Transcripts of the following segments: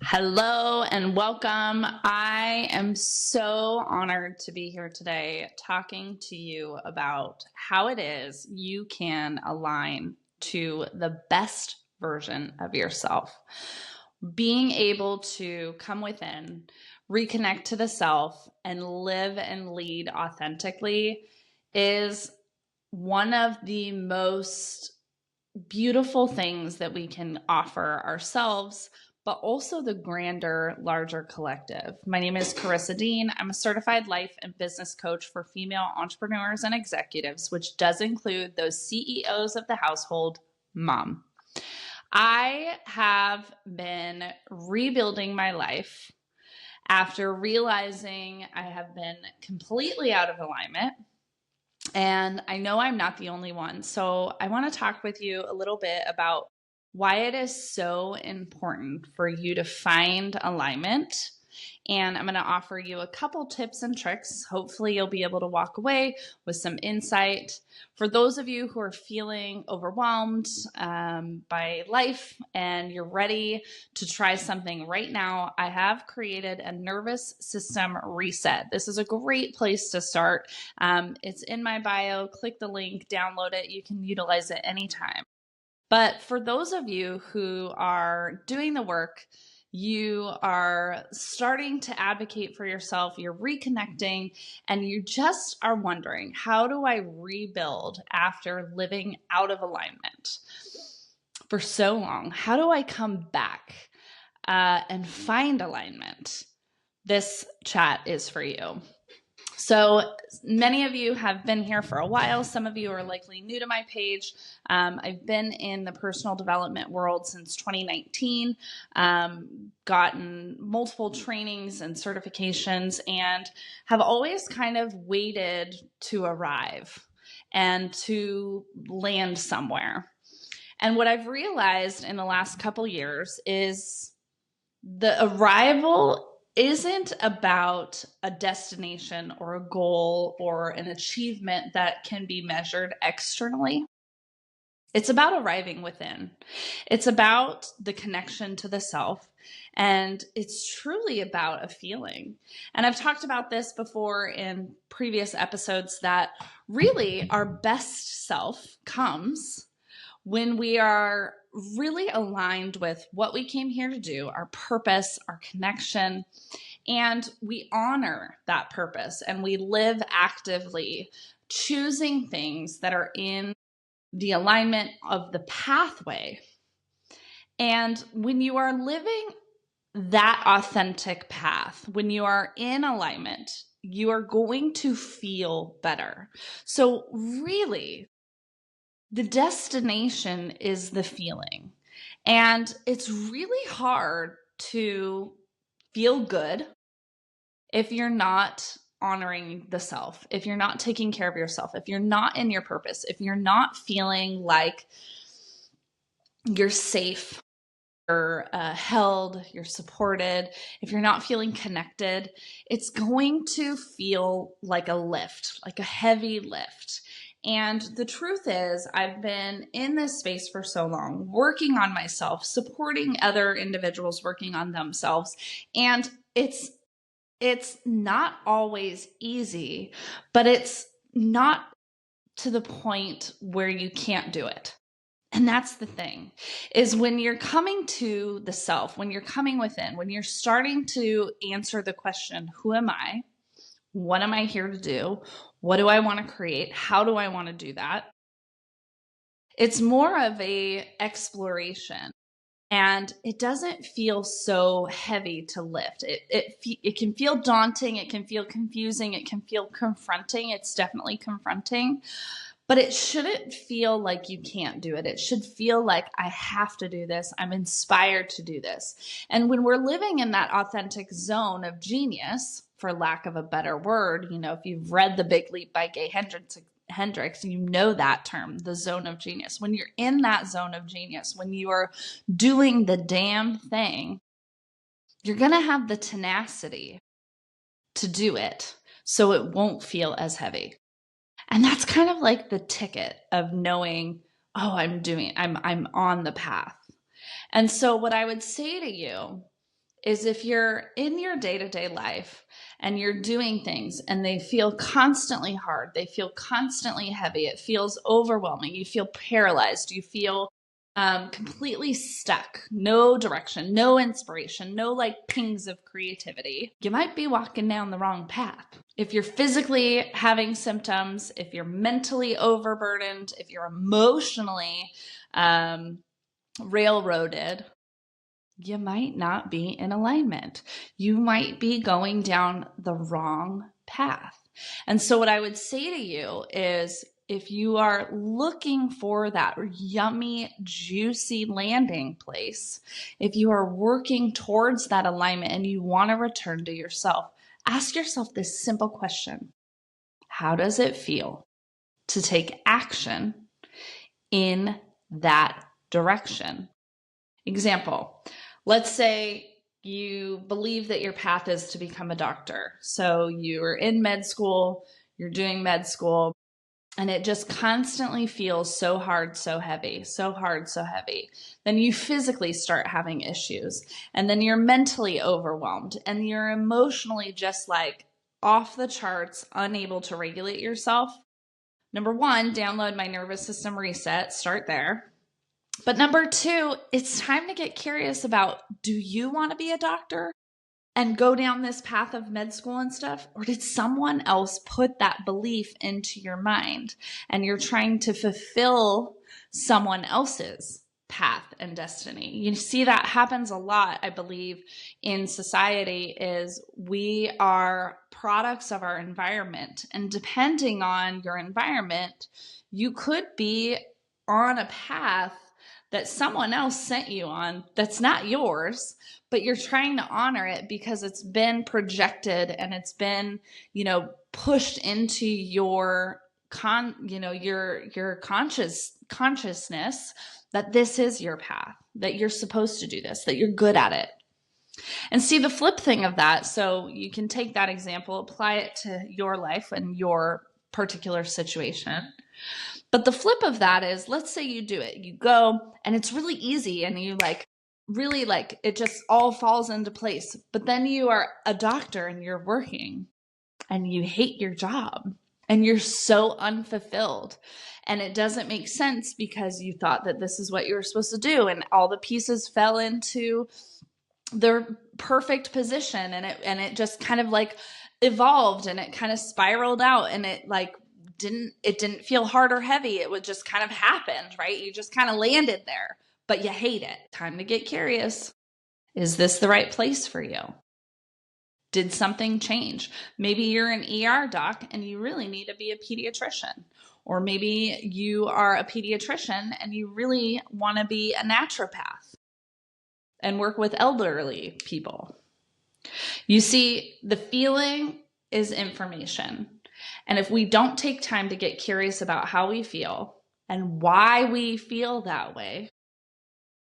Hello and welcome. I am so honored to be here today talking to you about how it is you can align to the best version of yourself. Being able to come within, reconnect to the self, and live and lead authentically is one of the most beautiful things that we can offer ourselves, but also the grander, larger collective. My name is Karissa Dean. I'm a certified life and business coach for female entrepreneurs and executives, which does include those CEOs of the household, mom. I have been rebuilding my life after realizing I have been completely out of alignment. And I know I'm not the only one. So I want to talk with you a little bit about why it is so important for you to find alignment. And I'm going to offer you a couple tips and tricks. Hopefully, you'll be able to walk away with some insight. For those of you who are feeling overwhelmed by life and you're ready to try something right now, I have created a nervous system reset. This is a great place to start. It's in my bio. Click the link, download it. You can utilize it anytime. But for those of you who are doing the work, you are starting to advocate for yourself, you're reconnecting, and you just are wondering, how do I rebuild after living out of alignment for so long? How do I come back and find alignment? This chat is for you. So many of you have been here for a while. Some of you are likely new to my page. I've been in the personal development world since 2019, gotten multiple trainings and certifications, and have always kind of waited to arrive and to land somewhere. And what I've realized in the last couple years is the arrival isn't about a destination or a goal or an achievement that can be measured externally. It's about arriving within. It's about the connection to the self, and it's truly about a feeling. And I've talked about this before in previous episodes that really our best self comes when we are really aligned with what we came here to do, our purpose, our connection, and we honor that purpose and we live actively choosing things that are in the alignment of the pathway. And when you are living that authentic path, when you are in alignment, you are going to feel better. So really, the destination is the feeling. And it's really hard to feel good if you're not honoring the self, if you're not taking care of yourself, if you're not in your purpose, if you're not feeling like you're safe, you're held, you're supported, if you're not feeling connected, it's going to feel like a lift, like a heavy lift. And the truth is, I've been in this space for so long, working on myself, supporting other individuals working on themselves. And it's not always easy, but it's not to the point where you can't do it. And that's the thing, is when you're coming to the self, when you're coming within, when you're starting to answer the question, who am I? What am I here to do? What do I want to create? How do I want to do that? It's more of a exploration, and it doesn't feel so heavy to lift. It can feel daunting. It can feel confusing. It can feel confronting. It's definitely confronting, but it shouldn't feel like you can't do it. It should feel like I have to do this. I'm inspired to do this. And when we're living in that authentic zone of genius, for lack of a better word, if you've read The Big Leap by Gay Hendricks, you know that term, the zone of genius. When you're in that zone of genius, when you are doing the damn thing, you're going to have the tenacity to do it so it won't feel as heavy. And that's kind of like the ticket of knowing, oh, I'm on the path. And so what I would say to you is if you're in your day-to-day life and you're doing things and they feel constantly hard, they feel constantly heavy, it feels overwhelming, you feel paralyzed, you feel completely stuck, no direction, no inspiration, no like pings of creativity, you might be walking down the wrong path. If you're physically having symptoms, if you're mentally overburdened, if you're emotionally railroaded, you might not be in alignment. You might be going down the wrong path. And so what I would say to you is, if you are looking for that yummy, juicy landing place, if you are working towards that alignment and you want to return to yourself, ask yourself this simple question: how does it feel to take action in that direction? Example, let's say you believe that your path is to become a doctor. So you're in med school, you're doing med school, and it just constantly feels so hard, so heavy, so hard, so heavy. Then you physically start having issues, and then you're mentally overwhelmed, and you're emotionally just like off the charts, unable to regulate yourself. Number one, download my nervous system reset, start there. But number two, it's time to get curious about, do you want to be a doctor and go down this path of med school and stuff? Or did someone else put that belief into your mind and you're trying to fulfill someone else's path and destiny? You see, that happens a lot, I believe, in society. Is we are products of our environment, and depending on your environment, you could be on a path that someone else sent you on that's not yours, but you're trying to honor it because it's been projected and it's been, pushed into your consciousness that this is your path, that you're supposed to do this, that you're good at it. And see the flip thing of that. So you can take that example, apply it to your life and your particular situation. But the flip of that is, let's say you do it, you go and it's really easy and you really it just all falls into place. But then you are a doctor and you're working and you hate your job and you're so unfulfilled and it doesn't make sense because you thought that this is what you were supposed to do and all the pieces fell into their perfect position and it just kind of like evolved and it kind of spiraled out and it didn't feel hard or heavy. It would just kind of happened, right? You just kind of landed there, but you hate it. Time to get curious. Is this the right place for you? Did something change? Maybe you're an ER doc and you really need to be a pediatrician. Or maybe you are a pediatrician and you really want to be a naturopath and work with elderly people. You see, the feeling is information. And if we don't take time to get curious about how we feel and why we feel that way,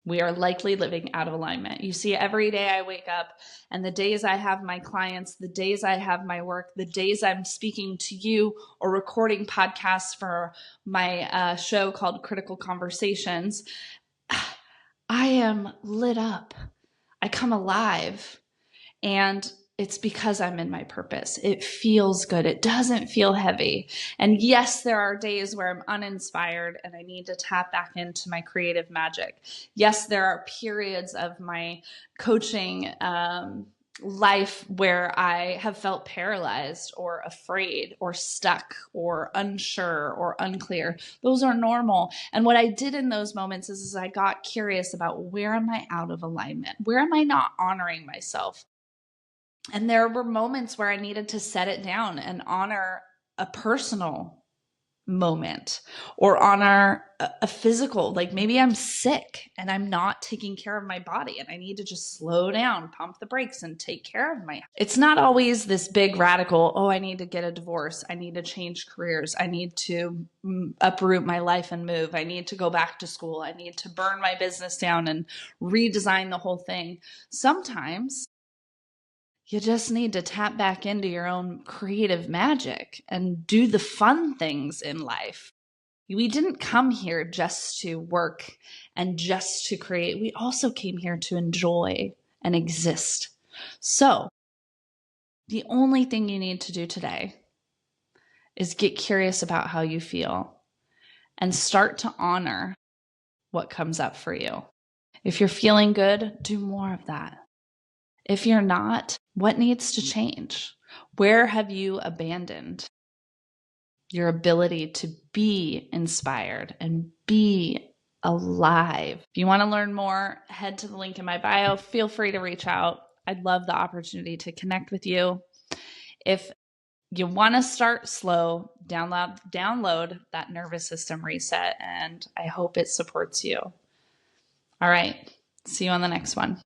we are likely living out of alignment. You see, every day I wake up and the days I have my clients, the days I have my work, the days I'm speaking to you or recording podcasts for my show called Critical Conversations, I am lit up. I come alive. And it's because I'm in my purpose. It feels good. It doesn't feel heavy. And yes, there are days where I'm uninspired and I need to tap back into my creative magic. Yes, there are periods of my coaching life where I have felt paralyzed or afraid or stuck or unsure or unclear. Those are normal. And what I did in those moments is I got curious about, where am I out of alignment? Where am I not honoring myself? And there were moments where I needed to set it down and honor a personal moment or honor a physical, like maybe I'm sick and I'm not taking care of my body and I need to just slow down, pump the brakes and take care of it's not always this big radical, I need to get a divorce. I need to change careers. I need to uproot my life and move. I need to go back to school. I need to burn my business down and redesign the whole thing. Sometimes you just need to tap back into your own creative magic and do the fun things in life. We didn't come here just to work and just to create. We also came here to enjoy and exist. So the only thing you need to do today is get curious about how you feel and start to honor what comes up for you. If you're feeling good, do more of that. If you're not, what needs to change? Where have you abandoned your ability to be inspired and be alive? If you want to learn more, head to the link in my bio. Feel free to reach out. I'd love the opportunity to connect with you. If you want to start slow, download that nervous system reset, and I hope it supports you. All right. See you on the next one.